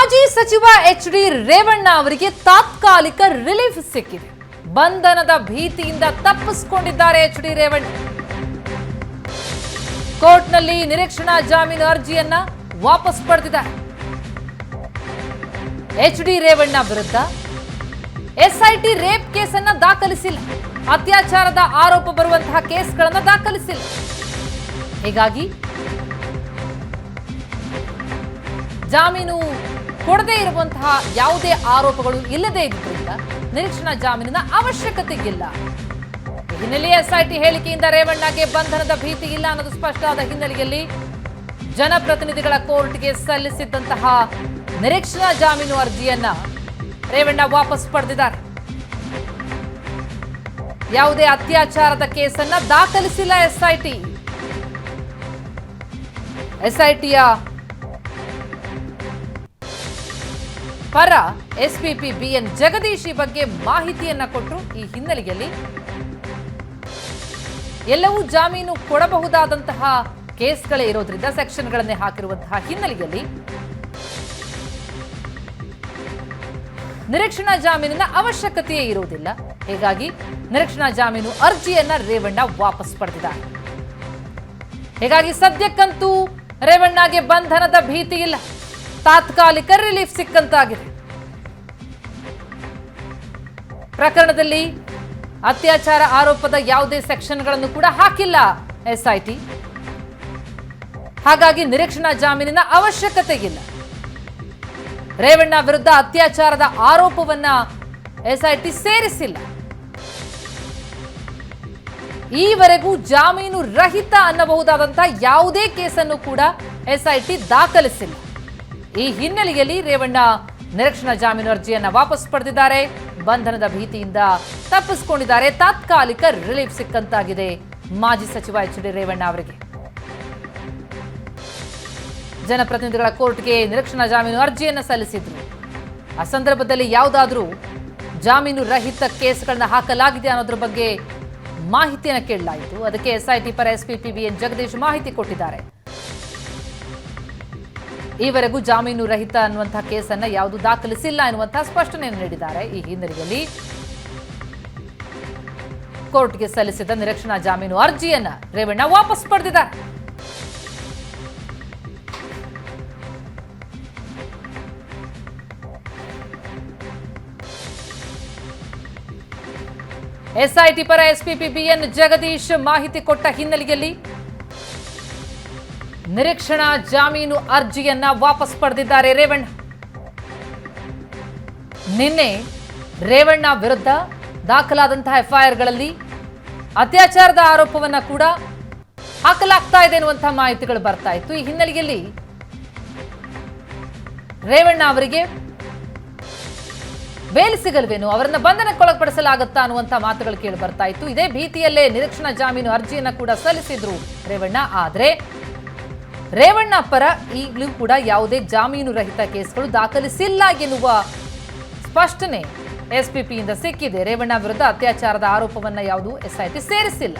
ಮಾಜಿ ಸಚಿವ ಎಚ್.ಡಿ. ರೇವಣ್ಣ ಅವರಿಗೆ ತಾತ್ಕಾಲಿಕ ರಿಲೀಫ್ ಸಿಕ್ಕಿದೆ. ಬಂಧನದ ಭೀತಿಯಿಂದ ತಪ್ಪಿಸಿಕೊಂಡಿದ್ದಾರೆ ಎಚ್.ಡಿ. ರೇವಣ್ಣ. ಕೋರ್ಟ್ನಲ್ಲಿ ನಿರೀಕ್ಷಣಾ ಜಾಮೀನು ಅರ್ಜಿಯನ್ನ ವಾಪಸ್ ಪಡೆದಿದ್ದಾರೆ. ಎಚ್.ಡಿ. ರೇವಣ್ಣ ವಿರುದ್ಧ ಎಸ್ಐಟಿ ರೇಪ್ ಕೇಸನ್ನ ದಾಖಲಿಸಿಲ್ಲ. ಅತ್ಯಾಚಾರದ ಆರೋಪ ಬರುವಂತಹ ಕೇಸ್ಗಳನ್ನು ದಾಖಲಿಸಿಲ್ಲ. ಹೀಗಾಗಿ ಜಾಮೀನು ಕೊಡದೇ ಇರುವಂತಹ ಯಾವುದೇ ಆರೋಪಗಳು ಇಲ್ಲದೇ ಇದ್ರಿಂದ ನಿರೀಕ್ಷಣಾ ಜಾಮೀನಿನ ಅವಶ್ಯಕತೆ ಇಲ್ಲ. ಈ ಹಿನ್ನೆಲೆಯಲ್ಲಿ ಎಸ್ಐಟಿ ಹೇಳಿಕೆಯಿಂದ ರೇವಣ್ಣಗೆ ಬಂಧನದ ಭೀತಿ ಇಲ್ಲ ಅನ್ನೋದು ಸ್ಪಷ್ಟ ಆದ ಹಿನ್ನೆಲೆಯಲ್ಲಿ ಜನಪ್ರತಿನಿಧಿಗಳ ಕೋರ್ಟ್ಗೆ ಸಲ್ಲಿಸಿದ್ದಂತಹ ನಿರೀಕ್ಷಣಾ ಜಾಮೀನು ಅರ್ಜಿಯನ್ನ ರೇವಣ್ಣ ವಾಪಸ್ ಪಡೆದಿದ್ದಾರೆ. ಯಾವುದೇ ಅತ್ಯಾಚಾರದ ಕೇಸನ್ನ ದಾಖಲಿಸಿಲ್ಲ ಎಸ್ಐಟಿ. ಎಸ್ಐಟಿಯ ಪರ ಎಸ್ಪಿಪಿ ಬಿಎನ್ ಜಗದೀಶ್ ಈ ಬಗ್ಗೆ ಮಾಹಿತಿಯನ್ನ ಕೊಟ್ಟರು. ಈ ಹಿನ್ನೆಲೆಯಲ್ಲಿ ಎಲ್ಲವೂ ಜಾಮೀನು ಕೊಡಬಹುದಾದಂತಹ ಕೇಸ್ಗಳೇ ಇರೋದ್ರಿಂದ ಸೆಕ್ಷನ್ಗಳನ್ನೇ ಹಾಕಿರುವಂತಹ ಹಿನ್ನೆಲೆಯಲ್ಲಿ ನಿರೀಕ್ಷಣಾ ಜಾಮೀನಿನ ಅವಶ್ಯಕತೆಯೇ ಇರುವುದಿಲ್ಲ. ಹೀಗಾಗಿ ನಿರೀಕ್ಷಣಾ ಜಾಮೀನು ಅರ್ಜಿಯನ್ನ ರೇವಣ್ಣ ವಾಪಸ್ ಪಡೆದಿದ್ದಾರೆ. ಹೀಗಾಗಿ ಸದ್ಯಕ್ಕಂತೂ ರೇವಣ್ಣಗೆ ಬಂಧನದ ಭೀತಿ ಇಲ್ಲ. ತಾತ್ಕಾಲಿಕ ರಿಲೀಫ್ ಸಿಕ್ಕಂತಾಗಿದೆ. ಪ್ರಕರಣದಲ್ಲಿ ಅತ್ಯಾಚಾರ ಆರೋಪದ ಯಾವುದೇ ಸೆಕ್ಷನ್ಗಳನ್ನು ಕೂಡ ಹಾಕಿಲ್ಲ ಎಸ್ಐಟಿ. ಹಾಗಾಗಿ ನಿರೀಕ್ಷಣಾ ಜಾಮೀನಿನ ಅವಶ್ಯಕತೆ ಇಲ್ಲ. ರೇವಣ್ಣ ವಿರುದ್ಧ ಅತ್ಯಾಚಾರದ ಆರೋಪವನ್ನ ಎಸ್ಐಟಿ ಸೇರಿಸಿಲ್ಲ. ಈವರೆಗೂ ಜಾಮೀನು ರಹಿತ ಅನ್ನಬಹುದಾದಂತಹ ಯಾವುದೇ ಕೇಸನ್ನು ಕೂಡ ಎಸ್ಐಟಿ ದಾಖಲಿಸಿಲ್ಲ. ಈ ಹಿನ್ನೆಲೆಯಲ್ಲಿ ರೇವಣ್ಣ ನಿರೀಕ್ಷಣಾ ಜಾಮೀನು ಅರ್ಜಿಯನ್ನ ವಾಪಸ್ ಪಡೆದಿದ್ದಾರೆ. ಬಂಧನದ ಭೀತಿಯಿಂದ ತಪ್ಪಿಸಿಕೊಂಡಿದ್ದಾರೆ. ತಾತ್ಕಾಲಿಕ ರಿಲೀಫ್ ಸಿಕ್ಕಂತಾಗಿದೆ ಮಾಜಿ ಸಚಿವ ಎಚ್.ಡಿ. ರೇವಣ್ಣ ಅವರಿಗೆ. ಜನಪ್ರತಿನಿಧಿಗಳ ಕೋರ್ಟ್ಗೆ ನಿರೀಕ್ಷಣಾ ಜಾಮೀನು ಅರ್ಜಿಯನ್ನ ಸಲ್ಲಿಸಿದ್ರು. ಆ ಸಂದರ್ಭದಲ್ಲಿ ಯಾವುದಾದ್ರೂ ಜಾಮೀನು ರಹಿತ ಕೇಸ್ಗಳನ್ನ ಹಾಕಲಾಗಿದೆ ಅನ್ನೋದ್ರ ಬಗ್ಗೆ ಮಾಹಿತಿಯನ್ನು ಕೇಳಲಾಯಿತು. ಅದಕ್ಕೆ ಎಸ್ಐಟಿ ಪರ ಎಸ್ಪಿಪಿ ಬಿಎನ್ ಜಗದೀಶ್ ಮಾಹಿತಿ ಕೊಟ್ಟಿದ್ದಾರೆ. ಈವರೆಗೂ ಜಾಮೀನು ರಹಿತ ಅನ್ನುವಂತಹ ಕೇಸನ್ನ ಯಾವುದು ದಾಖಲಿಸಿಲ್ಲ ಎನ್ನುವಂತಹ ಸ್ಪಷ್ಟನೆಯನ್ನು ನೀಡಿದ್ದಾರೆ. ಈ ಹಿನ್ನೆಲೆಯಲ್ಲಿ ಕೋರ್ಟ್ಗೆ ಸಲ್ಲಿಸಿದ ನಿರೀಕ್ಷಣಾ ಜಾಮೀನು ಅರ್ಜಿಯನ್ನ ರೇವಣ್ಣ ವಾಪಸ್ ಪಡೆದಿದ್ದಾರೆ. ಎಸ್ಐಟಿ ಪರ ಎಸ್ಪಿಪಿ ಬಿಎನ್ ಜಗದೀಶ್ ಮಾಹಿತಿ ಕೊಟ್ಟ ಹಿನ್ನೆಲೆಯಲ್ಲಿ ನಿರೀಕ್ಷಣಾ ಜಾಮೀನು ಅರ್ಜಿಯನ್ನ ವಾಪಸ್ ಪಡೆದಿದ್ದಾರೆ ರೇವಣ್ಣ. ನಿನ್ನೆ ರೇವಣ್ಣ ವಿರುದ್ಧ ದಾಖಲಾದಂತಹ ಎಫ್ಐಆರ್ಗಳಲ್ಲಿ ಅತ್ಯಾಚಾರದ ಆರೋಪವನ್ನ ಕೂಡ ಹಾಕಲಾಗ್ತಾ ಇದೆ ಎನ್ನುವಂತಹ ಮಾಹಿತಿಗಳು ಬರ್ತಾ ಇತ್ತು. ಈ ಹಿನ್ನೆಲೆಯಲ್ಲಿ ರೇವಣ್ಣ ಅವರಿಗೆ ಬೇಲ್ ಸಿಗಲ್ವೇನು, ಅವರನ್ನ ಬಂಧನಕ್ಕೊಳಪಡಿಸಲಾಗುತ್ತಾ ಅನ್ನುವಂತಹ ಮಾತುಗಳು ಕೇಳಿ ಬರ್ತಾ ಇತ್ತು. ಇದೇ ಭೀತಿಯಲ್ಲೇ ನಿರೀಕ್ಷಣಾ ಜಾಮೀನು ಅರ್ಜಿಯನ್ನ ಕೂಡ ಸಲ್ಲಿಸಿದ್ರು ರೇವಣ್ಣ. ಆದ್ರೆ ರೇವಣ್ಣ ಪರ ಈಗಲೂ ಕೂಡ ಯಾವುದೇ ಜಾಮೀನು ರಹಿತ ಕೇಸ್ಗಳು ದಾಖಲಿಸಿಲ್ಲ ಎನ್ನುವ ಸ್ಪಷ್ಟನೆ ಎಸ್ಪಿಪಿಯಿಂದ ಸಿಕ್ಕಿದೆ. ರೇವಣ್ಣ ವಿರುದ್ಧ ಅತ್ಯಾಚಾರದ ಆರೋಪವನ್ನ ಯಾವುದು ಎಸ್ಐಟಿ ಸೇರಿಸಿಲ್ಲ.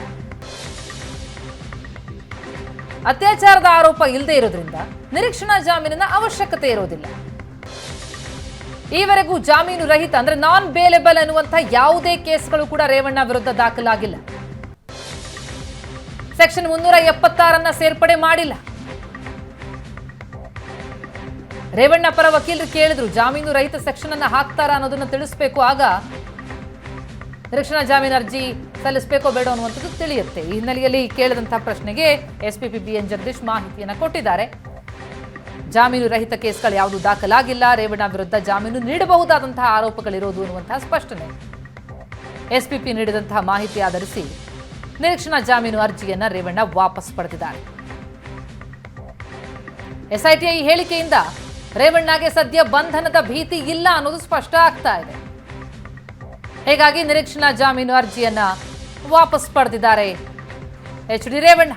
ಅತ್ಯಾಚಾರದ ಆರೋಪ ಇಲ್ಲದೆ ಇರೋದ್ರಿಂದ ನಿರೀಕ್ಷಣಾ ಜಾಮೀನಿನ ಅವಶ್ಯಕತೆ ಇರೋದಿಲ್ಲ. ಈವರೆಗೂ ಜಾಮೀನು ರಹಿತ ಅಂದ್ರೆ ನಾನ್ ಬೇಲೆಬಲ್ ಅನ್ನುವಂತಹ ಯಾವುದೇ ಕೇಸ್ಗಳು ಕೂಡ ರೇವಣ್ಣ ವಿರುದ್ಧ ದಾಖಲಾಗಿಲ್ಲ. ಸೆಕ್ಷನ್ 376 ಸೇರ್ಪಡೆ ಮಾಡಿಲ್ಲ. ರೇವಣ್ಣ ಪರ ವಕೀಲರು ಕೇಳಿದ್ರು ಜಾಮೀನು ರಹಿತ ಸೆಕ್ಷನ್ ಅನ್ನ ಹಾಕ್ತಾರಾ ಅನ್ನೋದನ್ನ ತಿಳಿಸಬೇಕು, ಆಗ ನಿರೀಕ್ಷಣಾ ಜಾಮೀನು ಅರ್ಜಿ ಸಲ್ಲಿಸಬೇಕೋ ಬೇಡ ಅನ್ನುವಂಥದ್ದು ತಿಳಿಯುತ್ತೆ. ಈ ಹಿನ್ನೆಲೆಯಲ್ಲಿ ಕೇಳಿದಂತಹ ಪ್ರಶ್ನೆಗೆ ಎಸ್ಪಿಪಿ ಬಿಎನ್ ಜಗದೀಶ್ ಮಾಹಿತಿಯನ್ನ ಕೊಟ್ಟಿದ್ದಾರೆ. ಜಾಮೀನು ರಹಿತ ಕೇಸ್ಗಳು ಯಾವುದು ದಾಖಲಾಗಿಲ್ಲ. ರೇವಣ್ಣ ವಿರುದ್ಧ ಜಾಮೀನು ನೀಡಬಹುದಾದಂತಹ ಆರೋಪಗಳಿರೋದು ಅನ್ನುವಂತಹ ಸ್ಪಷ್ಟನೆ ಎಸ್ಪಿಪಿ ನೀಡಿದಂತಹ ಮಾಹಿತಿ ಆಧರಿಸಿ ನಿರೀಕ್ಷಣಾ ಜಾಮೀನು ಅರ್ಜಿಯನ್ನ ರೇವಣ್ಣ ವಾಪಸ್ ಪಡೆದಿದ್ದಾರೆ. ಎಸ್ಐಟಿಯ ಈ ಹೇಳಿಕೆಯಿಂದ ರೇವಣ್ಣಗೆ ಸದ್ಯ ಬಂಧನದ ಭೀತಿ ಇಲ್ಲ ಅನ್ನೋದು ಸ್ಪಷ್ಟ ಆಗ್ತಾ ಇದೆ. ಹೀಗಾಗಿ ನಿರೀಕ್ಷಣಾ ಜಾಮೀನು ಅರ್ಜಿಯನ್ನ ವಾಪಸ್ ಪಡೆದಿದ್ದಾರೆ ಎಚ್.ಡಿ. ರೇವಣ್ಣ.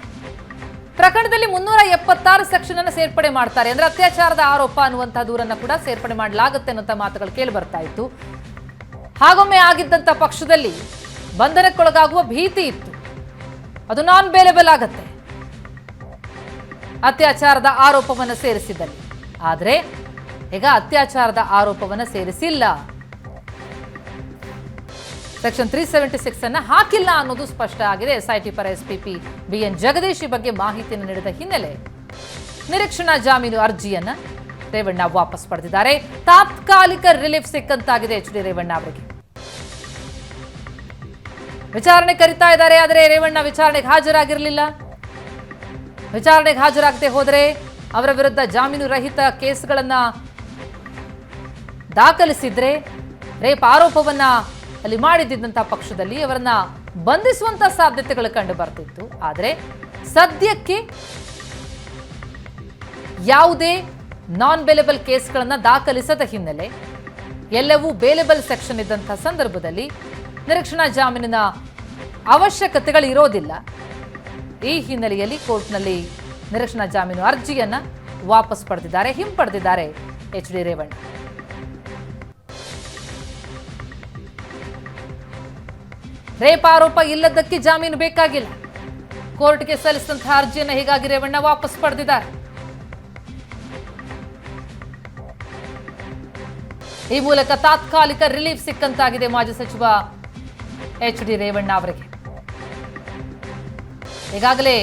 ಪ್ರಕರಣದಲ್ಲಿ 376 ಸೆಕ್ಷನ್ ಅನ್ನು ಸೇರ್ಪಡೆ ಮಾಡ್ತಾರೆ. ಅಂದ್ರೆ ಅತ್ಯಾಚಾರದ ಆರೋಪ ಅನ್ನುವಂತಹ ದೂರನ್ನ ಕೂಡ ಸೇರ್ಪಡೆ ಮಾಡಲಾಗುತ್ತೆ ಅನ್ನುವಂಥ ಮಾತುಗಳು ಕೇಳಿ ಬರ್ತಾ ಇತ್ತು. ಹಾಗೊಮ್ಮೆ ಆಗಿದ್ದಂಥ ಪಕ್ಷದಲ್ಲಿ ಬಂಧನಕ್ಕೊಳಗಾಗುವ ಭೀತಿ ಇತ್ತು. ಅದು ನಾನ್ ಬೇಲೆಬಲ್ ಆಗತ್ತೆ ಅತ್ಯಾಚಾರದ ಆರೋಪವನ್ನು ಸೇರಿಸಿದ್ದಲ್ಲಿ. ಆದರೆ ಈಗ ಅತ್ಯಾಚಾರದ ಆರೋಪವನ್ನ ಸೇರಿಸಿಲ್ಲ, ಸೆಕ್ಷನ್ 376 ಅನ್ನ ಹಾಕಿಲ್ಲ ಅನ್ನೋದು ಸ್ಪಷ್ಟ ಆಗಿದೆ. ಎಸ್ಐಟಿ ಪರ ಎಸ್ಪಿಪಿ ಬಿಎನ್ ಜಗದೀಶ್ ಈ ಬಗ್ಗೆ ಮಾಹಿತಿಯನ್ನು ನೀಡಿದ ಹಿನ್ನೆಲೆ ನಿರೀಕ್ಷಣಾ ಜಾಮೀನು ಅರ್ಜಿಯನ್ನ ರೇವಣ್ಣ ವಾಪಸ್ ಪಡೆದಿದ್ದಾರೆ. ತಾತ್ಕಾಲಿಕ ರಿಲೀಫ್ ಸಿಕ್ಕಂತಾಗಿದೆ ಎಚ್ ಡಿ ರೇವಣ್ಣ ಅವರಿಗೆ. ವಿಚಾರಣೆ ಕರೀತಾ ಇದ್ದಾರೆ, ಆದರೆ ರೇವಣ್ಣ ವಿಚಾರಣೆಗೆ ಹಾಜರಾಗಿರಲಿಲ್ಲ. ವಿಚಾರಣೆಗೆ ಹಾಜರಾಗದೆ ಹೋದರೆ ಅವರ ವಿರುದ್ಧ ಜಾಮೀನು ರಹಿತ ಕೇಸ್ಗಳನ್ನ ದಾಖಲಿಸಿದ್ರೆ ರೇಪ್ ಆರೋಪವನ್ನ ಅಲ್ಲಿ ಮಾಡಿದ್ದಂತಹ ಪಕ್ಷದಲ್ಲಿ ಅವರನ್ನ ಬಂಧಿಸುವಂತ ಸಾಧ್ಯತೆಗಳು ಕಂಡು ಬರ್ತಿತ್ತು. ಆದರೆ ಸದ್ಯಕ್ಕೆ ಯಾವುದೇ ನಾನ್ ಬೇಲೆಬಲ್ ಕೇಸ್ಗಳನ್ನ ದಾಖಲಿಸದ ಹಿನ್ನೆಲೆ, ಎಲ್ಲವೂ ಬೇಲೆಬಲ್ ಸೆಕ್ಷನ್ ಇದ್ದಂತಹ ಸಂದರ್ಭದಲ್ಲಿ ನಿರೀಕ್ಷಣಾ ಜಾಮೀನಿನ ಅವಶ್ಯಕತೆಗಳು ಇರೋದಿಲ್ಲ. ಈ ಹಿನ್ನೆಲೆಯಲ್ಲಿ ಕೋರ್ಟ್ನಲ್ಲಿ ನಿರೀಕ್ಷಣಾ ಜಾಮೀನು ಅರ್ಜಿಯನ್ನ ವಾಪಸ್ ಪಡೆದಿದ್ದಾರೆ, ಹಿಂಪಡೆದಿದ್ದಾರೆ ಎಚ್ ಡಿ ರೇವಣ್ಣ. ರೇಪ್ ಆರೋಪ ಇಲ್ಲದಕ್ಕೆ ಜಾಮೀನು ಬೇಕಾಗಿಲ್ಲ. ಕೋರ್ಟ್ಗೆ ಸಲ್ಲಿಸಿದಂತಹ ಅರ್ಜಿಯನ್ನು ಹೀಗಾಗಿ ರೇವಣ್ಣ ವಾಪಸ್ ಪಡೆದಿದ್ದಾರೆ. ಈ ಮೂಲಕ ತಾತ್ಕಾಲಿಕ ರಿಲೀಫ್ ಸಿಕ್ಕಂತಾಗಿದೆ ಮಾಜಿ ಸಚಿವ ಎಚ್ ಡಿ ರೇವಣ್ಣ ಅವರಿಗೆ. ಈಗಾಗಲೇ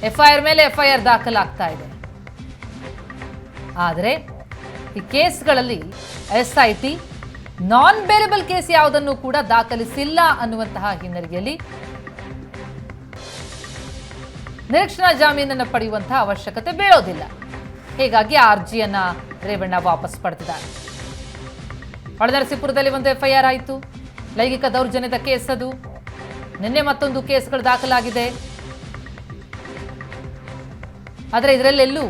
ಎಫ್ಐಆರ್ ಮೇಲೆ ಎಫ್ಐಆರ್ ದಾಖಲಾಗ್ತಾ ಇದೆ. ಆದರೆ ಈ ಕೇಸ್ಗಳಲ್ಲಿ ಎಸ್ಐಟಿ ನಾನ್ ಬೇಲೆಬಲ್ ಕೇಸ್ ಯಾವುದನ್ನು ಕೂಡ ದಾಖಲಿಸಿಲ್ಲ ಅನ್ನುವಂತಹ ಹಿನ್ನೆಲೆಯಲ್ಲಿ ನಿರೀಕ್ಷಣಾ ಜಾಮೀನನ್ನು ಪಡೆಯುವಂತಹ ಅವಶ್ಯಕತೆ ಬೀಳೋದಿಲ್ಲ. ಹೀಗಾಗಿ ಆ ಅರ್ಜಿಯನ್ನ ರೇವಣ್ಣ ವಾಪಸ್ ಪಡೆದಿದ್ದಾರೆ. ಹೊಳೆನರಸೀಪುರದಲ್ಲಿ ಒಂದು ಎಫ್ಐಆರ್ ಆಯಿತು, ಲೈಂಗಿಕ ದೌರ್ಜನ್ಯದ ಕೇಸ್ ಅದು. ನಿನ್ನೆ ಮತ್ತೊಂದು ಕೇಸ್ಗಳು ದಾಖಲಾಗಿದೆ. ಆದರೆ ಇದರಲ್ಲೆಲ್ಲೂ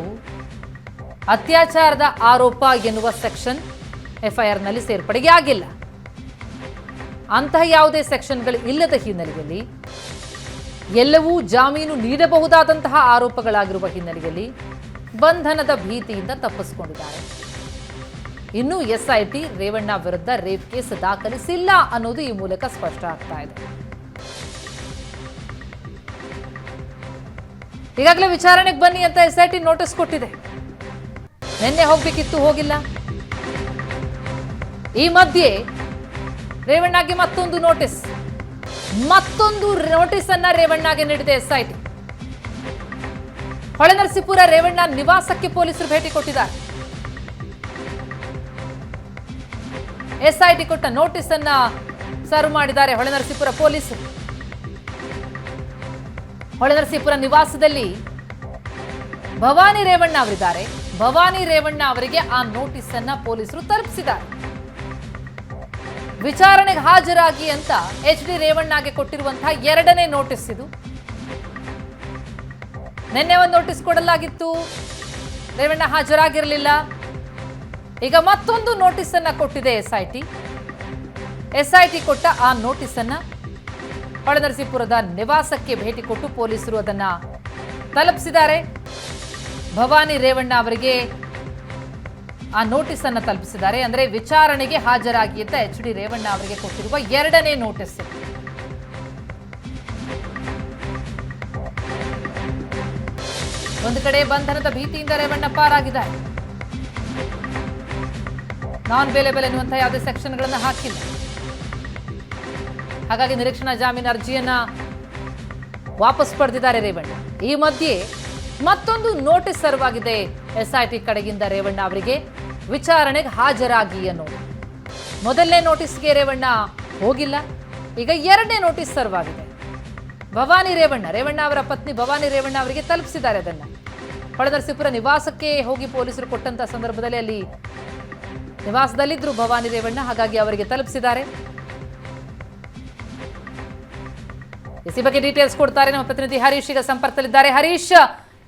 ಅತ್ಯಾಚಾರದ ಆರೋಪ ಎನ್ನುವ ಸೆಕ್ಷನ್ ಎಫ್ಐಆರ್ನಲ್ಲಿ ಸೇರ್ಪಡೆಗೆ ಆಗಿಲ್ಲ. ಅಂತಹ ಯಾವುದೇ ಸೆಕ್ಷನ್ಗಳು ಇಲ್ಲದ ಹಿನ್ನೆಲೆಯಲ್ಲಿ, ಎಲ್ಲವೂ ಜಾಮೀನು ನೀಡಬಹುದಾದಂತಹ ಆರೋಪಗಳಾಗಿರುವ ಹಿನ್ನೆಲೆಯಲ್ಲಿ ಬಂಧನದ ಭೀತಿಯಿಂದ ತಪ್ಪಿಸಿಕೊಂಡಿದ್ದಾರೆ. ಇನ್ನು ಎಸ್ಐಟಿ ರೇವಣ್ಣ ವಿರುದ್ಧ ರೇಪ್ ಕೇಸ್ ದಾಖಲಿಸಿಲ್ಲ ಅನ್ನೋದು ಈ ಮೂಲಕ ಸ್ಪಷ್ಟ ಆಗ್ತಾ ಇದೆ. ಈಗಾಗಲೇ ವಿಚಾರಣೆಗೆ ಬನ್ನಿ ಅಂತ ಎಸ್ಐಟಿ ನೋಟಿಸ್ ಕೊಟ್ಟಿದೆ. ನಿನ್ನೆ ಹೋಗ್ಬೇಕಿತ್ತು, ಹೋಗಿಲ್ಲ. ಈ ಮಧ್ಯೆ ರೇವಣ್ಣಗೆ ಮತ್ತೊಂದು ನೋಟಿಸ್ ಅನ್ನ ರೇವಣ್ಣಗೆ ನೀಡಿದೆ ಎಸ್ಐಟಿ. ಹೊಳೆನರಸೀಪುರ ರೇವಣ್ಣ ನಿವಾಸಕ್ಕೆ ಪೊಲೀಸರು ಭೇಟಿ ಕೊಟ್ಟಿದ್ದಾರೆ. ಎಸ್ಐಟಿ ಕೊಟ್ಟ ನೋಟಿಸ್ ಅನ್ನ ಸರ್ವ್ ಮಾಡಿದ್ದಾರೆ ಹೊಳೆನರಸೀಪುರ ಪೊಲೀಸರು. ಹೊಳೆನರಸೀಪುರ ನಿವಾಸದಲ್ಲಿ ಭವಾನಿ ರೇವಣ್ಣ ಅವರಿದ್ದಾರೆ. ಭವಾನಿ ರೇವಣ್ಣ ಅವರಿಗೆ ಆ ನೋಟಿಸ್ ಅನ್ನ ಪೊಲೀಸರು ತಲುಪಿಸಿದ್ದಾರೆ. ವಿಚಾರಣೆಗೆ ಹಾಜರಾಗಿ ಅಂತ ಎಚ್ ಡಿ ರೇವಣ್ಣಗೆ ಕೊಟ್ಟಿರುವಂತಹ ಎರಡನೇ ನೋಟಿಸ್ ಇದು. ನಿನ್ನೆ ಒಂದು ನೋಟಿಸ್ ಕೊಡಲಾಗಿತ್ತು, ರೇವಣ್ಣ ಹಾಜರಾಗಿರಲಿಲ್ಲ. ಈಗ ಮತ್ತೊಂದು ನೋಟಿಸ್ ಅನ್ನ ಕೊಟ್ಟಿದೆ ಎಸ್ಐಟಿ. ಎಸ್ಐಟಿ ಕೊಟ್ಟ ಆ ನೋಟಿಸ್ ಅನ್ನ ಹೊಳೆನರಸೀಪುರದ ನಿವಾಸಕ್ಕೆ ಭೇಟಿ ಕೊಟ್ಟು ಪೊಲೀಸರು ಅದನ್ನ ತಲುಪಿಸಿದ್ದಾರೆ. ಭವಾನಿ ರೇವಣ್ಣ ಅವರಿಗೆ ಆ ನೋಟಿಸ್ ಅನ್ನ ತಲುಪಿಸಿದ್ದಾರೆ. ಅಂದ್ರೆ ವಿಚಾರಣೆಗೆ ಹಾಜರಾಗಿ ಅಂತ ಎಚ್ ಡಿ ರೇವಣ್ಣ ಅವರಿಗೆ ಕೊಟ್ಟಿರುವ ಎರಡನೇ ನೋಟಿಸ್. ಒಂದು ಕಡೆ ಬಂಧನದ ಭೀತಿಯಿಂದ ರೇವಣ್ಣ ಪಾರಾಗಿದ್ದಾರೆ. ನಾನ್ ಬೇಲೆಬಲ್ ಎನ್ನುವಂತಹ ಯಾವುದೇ ಸೆಕ್ಷನ್ಗಳನ್ನು ಹಾಕಿಲ್ಲ. ಹಾಗಾಗಿ ನಿರೀಕ್ಷಣಾ ಜಾಮೀನು ಅರ್ಜಿಯನ್ನ ವಾಪಸ್ ಪಡೆದಿದ್ದಾರೆ ರೇವಣ್ಣ. ಈ ಮಧ್ಯೆ ಮತ್ತೊಂದು ನೋಟಿಸ್ ಸರ್ವ್ ಆಗಿದೆ ಎಸ್ಐಟಿ ಕಡೆಗಿಂದ ರೇವಣ್ಣ ಅವರಿಗೆ, ವಿಚಾರಣೆಗೆ ಹಾಜರಾಗಿ ಅನ್ನೋದು. ಮೊದಲನೇ ನೋಟಿಸ್ಗೆ ರೇವಣ್ಣ ಹೋಗಿಲ್ಲ, ಈಗ ಎರಡನೇ ನೋಟಿಸ್ ಸರ್ವ್ ಆಗಿದೆ. ಭವಾನಿ ರೇವಣ್ಣ ಅವರ ಪತ್ನಿ ಭವಾನಿ ರೇವಣ್ಣ ಅವರಿಗೆ ತಲುಪಿಸಿದ್ದಾರೆ ಅದನ್ನ. ಹೊಳೆನರಸೀಪುರ ನಿವಾಸಕ್ಕೆ ಹೋಗಿ ಪೊಲೀಸರು ಕೊಟ್ಟಂತ ಸಂದರ್ಭದಲ್ಲಿ ಅಲ್ಲಿ ನಿವಾಸದಲ್ಲಿದ್ರು ಭವಾನಿ ರೇವಣ್ಣ, ಹಾಗಾಗಿ ಅವರಿಗೆ ತಲುಪಿಸಿದ್ದಾರೆ. ಇಸಿ ಬಗ್ಗೆ ಡೀಟೇಲ್ಸ್ ಕೊಡ್ತಾರೆ ನಮ್ಮ ಪ್ರತಿನಿಧಿ ಹರೀಶ್ ಈಗ ಸಂಪರ್ಕದಲ್ಲಿದ್ದಾರೆ. ಹರೀಶ್,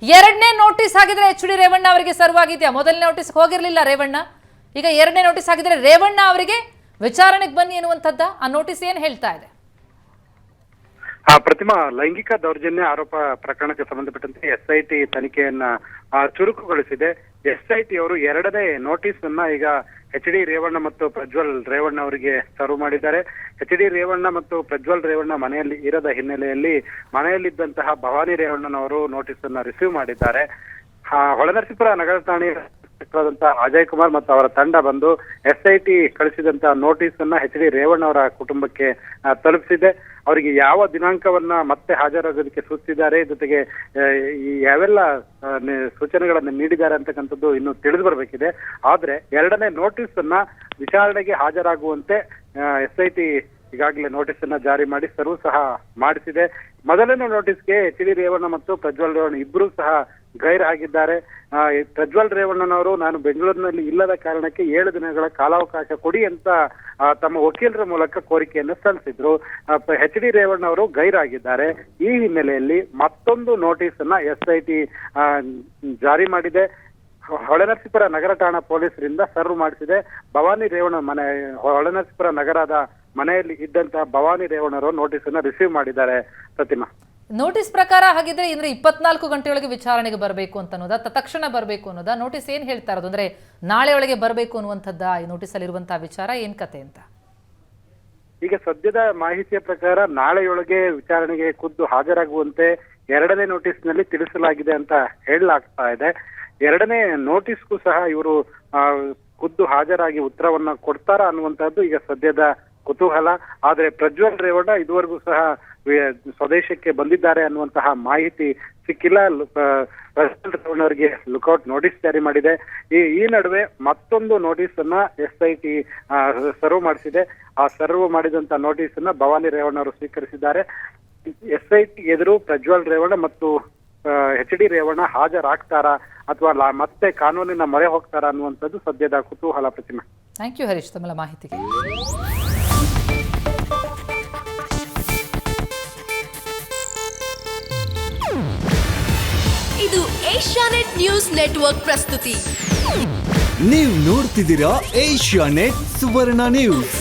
ಎರಡನೇ ನೋಟಿಸ್ ಆಗಿದ್ರೆ ಎಚ್ ಡಿ ರೇವಣ್ಣ ಅವರಿಗೆ ಸರ್ವ್ ಆಗಿದೆಯಾ? ಮೊದಲನೇ ನೋಟಿಸ್ ಹೋಗಿರ್ಲಿಲ್ಲ ರೇವಣ್ಣ, ಈಗ ಎರಡನೇ ನೋಟಿಸ್ ಆಗಿದ್ರೆ ರೇವಣ್ಣ ಅವರಿಗೆ ವಿಚಾರಣೆಗೆ ಬನ್ನಿ ಎನ್ನುವಂಥದ್ದ ಆ ನೋಟಿಸ್ ಏನ್ ಹೇಳ್ತಾ ಇದೆ? ಪ್ರತಿಮಾ, ಲೈಂಗಿಕ ದೌರ್ಜನ್ಯ ಆರೋಪ ಪ್ರಕರಣಕ್ಕೆ ಸಂಬಂಧಪಟ್ಟಂತೆ ಎಸ್ಐಟಿ ತನಿಖೆಯನ್ನ ಚುರುಕುಗೊಳಿಸಿದೆ. ಎಸ್ಐಟಿ ಅವರು ಎರಡನೇ ನೋಟಿಸ್ ಅನ್ನ ಈಗ ಎಚ್ ಡಿ ರೇವಣ್ಣ ಮತ್ತು ಪ್ರಜ್ವಲ್ ರೇವಣ್ಣ ಅವರಿಗೆ ಸರ್ವ್ ಮಾಡಿದ್ದಾರೆ. ಎಚ್ ಡಿ ರೇವಣ್ಣ ಮತ್ತು ಪ್ರಜ್ವಲ್ ರೇವಣ್ಣ ಮನೆಯಲ್ಲಿ ಇರದ ಹಿನ್ನೆಲೆಯಲ್ಲಿ ಮನೆಯಲ್ಲಿದ್ದಂತಹ ಭವಾನಿ ರೇವಣ್ಣನವರು ನೋಟಿಸ್ ಅನ್ನ ರಿಸೀವ್ ಮಾಡಿದ್ದಾರೆ. ಹೊಳೆನರಸೀಪುರ ನಗರ ಠಾಣೆಯ ಇನ್ಸ್ಪೆಕ್ಟರ್ ಅಜಯ್ ಕುಮಾರ್ ಮತ್ತು ಅವರ ತಂಡ ಬಂದು SIT ಕಳಿಸಿದಂತ ನೋಟಿಸ್ ಅನ್ನ HD ರೇವಣ್ಣ ಅವರ ಕುಟುಂಬಕ್ಕೆ ತಲುಪಿಸಿದೆ. ಅವರಿಗೆ ಯಾವ ದಿನಾಂಕವನ್ನ ಮತ್ತೆ ಹಾಜರಾಗೋದಕ್ಕೆ ಸೂಚಿಸಿದ್ದಾರೆ, ಜೊತೆಗೆ ಈ ಯಾವೆಲ್ಲ ಸೂಚನೆಗಳನ್ನು ನೀಡಿದ್ದಾರೆ ಅಂತಕ್ಕಂಥದ್ದು ಇನ್ನು ತಿಳಿದು ಬರಬೇಕಿದೆ. ಆದ್ರೆ ಎರಡನೇ ನೋಟಿಸ್ ಅನ್ನ ವಿಚಾರಣೆಗೆ ಹಾಜರಾಗುವಂತೆ SIT ಈಗಾಗಲೇ ನೋಟಿಸ್ ಅನ್ನ ಜಾರಿ ಮಾಡಿ ಸರ್ವ್ ಸಹ ಮಾಡಿಸಿದೆ. ಮೊದಲನೇ ನೋಟಿಸ್ಗೆ HD ರೇವಣ್ಣ ಮತ್ತು ಪ್ರಜ್ವಲ್ ರೇವಣ್ಣ ಇಬ್ಬರೂ ಸಹ ಗೈರಾಗಿದ್ದಾರೆ. ಪ್ರಜ್ವಲ್ ರೇವಣ್ಣನವರು ನಾನು ಬೆಂಗಳೂರಿನಲ್ಲಿ ಇಲ್ಲದ ಕಾರಣಕ್ಕೆ 7 ದಿನಗಳ ಕಾಲಾವಕಾಶ ಕೊಡಿ ಅಂತ ತಮ್ಮ ವಕೀಲರ ಮೂಲಕ ಕೋರಿಕೆಯನ್ನು ಸಲ್ಲಿಸಿದ್ರು. HD ರೇವಣ್ಣ ಅವರು ಗೈರಾಗಿದ್ದಾರೆ. ಈ ಹಿನ್ನೆಲೆಯಲ್ಲಿ ಮತ್ತೊಂದು ನೋಟಿಸ್ ಅನ್ನ SIT ಜಾರಿ ಮಾಡಿದೆ. ಹೊಳೆನರಸೀಪುರ ನಗರ ಠಾಣಾ ಪೊಲೀಸರಿಂದ ಸರ್ವ್ ಮಾಡಿಸಿದೆ. ಭವಾನಿ ರೇವಣ್ಣ ಮನೆ ಹೊಳೆನರಸೀಪುರ ನಗರದ ಮನೆಯಲ್ಲಿ ಇದ್ದಂತಹ ಭವಾನಿ ರೇವಣ್ಣರು ನೋಟಿಸ್ ಅನ್ನ ರಿಸೀವ್ ಮಾಡಿದ್ದಾರೆ. ಪ್ರತಿಮಾ, ನೋಟಿಸ್ ಪ್ರಕಾರ ಹಾಗಿದ್ರೆ ಅಂದ್ರೆ 24 ಗಂಟೆಯೊಳಗೆ ವಿಚಾರಣೆಗೆ ಬರಬೇಕು ಅಂತ ಅನ್ನೋದಾ, ತಕ್ಷಣ ಬರಬೇಕು ಅನ್ನೋದಾ? ನೋಟಿಸ್ ಏನ್ ಹೇಳ್ತಾ ಇರೋದು ಅಂದ್ರೆ ನಾಳೆ ಒಳಗೆ ಬರಬೇಕು ಅನ್ನುವಂಥದ್ದ ಈ ನೋಟಿಸ್ ಅಲ್ಲಿ ಇರುವಂತಹ ವಿಚಾರ ಏನ್ ಕತೆ ಅಂತ? ಈಗ ಸದ್ಯದ ಮಾಹಿತಿಯ ಪ್ರಕಾರ ನಾಳೆಯೊಳಗೆ ವಿಚಾರಣೆಗೆ ಖುದ್ದು ಹಾಜರಾಗುವಂತೆ ಎರಡನೇ ನೋಟಿಸ್ ನಲ್ಲಿ ತಿಳಿಸಲಾಗಿದೆ ಅಂತ ಹೇಳಲಾಗ್ತಾ ಇದೆ. ಎರಡನೇ ನೋಟಿಸ್ಗೂ ಸಹ ಇವರು ಖುದ್ದು ಹಾಜರಾಗಿ ಉತ್ತರವನ್ನ ಕೊಡ್ತಾರಾ ಅನ್ನುವಂತಹದ್ದು ಈಗ ಸದ್ಯದ ಕುತೂಹಲ. ಆದ್ರೆ ಪ್ರಜ್ವಲ್ ರೇವಣ್ಣ ಇದುವರೆಗೂ ಸಹ ಸ್ವದೇಶಕ್ಕೆ ಬಂದಿದ್ದಾರೆ ಅನ್ನುವಂತಹ ಮಾಹಿತಿ ಸಿಕ್ಕಿಲ್ಲ. ಪ್ರಜ್ವಲ್ ರೇವಣ್ಣ ಅವರಿಗೆ ಲುಕೌಟ್ ನೋಟಿಸ್ ಜಾರಿ ಮಾಡಿದೆ. ಈ ನಡುವೆ ಮತ್ತೊಂದು ನೋಟಿಸ್ ಅನ್ನ SIT ಸರ್ವ್ ಮಾಡಿಸಿದೆ. ಆ ಸರ್ವ್ ಮಾಡಿದಂತ ನೋಟಿಸ್ ಅನ್ನ ಭವಾನಿ ರೇವಣ್ಣ ಅವರು ಸ್ವೀಕರಿಸಿದ್ದಾರೆ. SIT ಎದುರು ಪ್ರಜ್ವಲ್ ರೇವಣ್ಣ ಮತ್ತು HD ರೇವಣ್ಣ ಹಾಜರಾಗ್ತಾರಾ ಅಥವಾ ಮತ್ತೆ ಕಾನೂನಿನ ಮೊರೆ ಹೋಗ್ತಾರಾ ಅನ್ನುವಂಥದ್ದು ಸದ್ಯದ ಕುತೂಹಲ. ಪ್ರತಿಮಾ, ಥ್ಯಾಂಕ್ ಯು ಹರೀಶ್ ತಮ್ಮ ಮಾಹಿತಿಗೆ. ಇದು ಏಷ್ಯಾನೆಟ್ ನ್ಯೂಸ್ ನೆಟ್ವರ್ಕ್ ಪ್ರಸ್ತುತಿ. ನೀವು ನೋಡ್ತಿದ್ದೀರಾ ಏಷ್ಯಾನೆಟ್ ಸುವರ್ಣ ನ್ಯೂಸ್.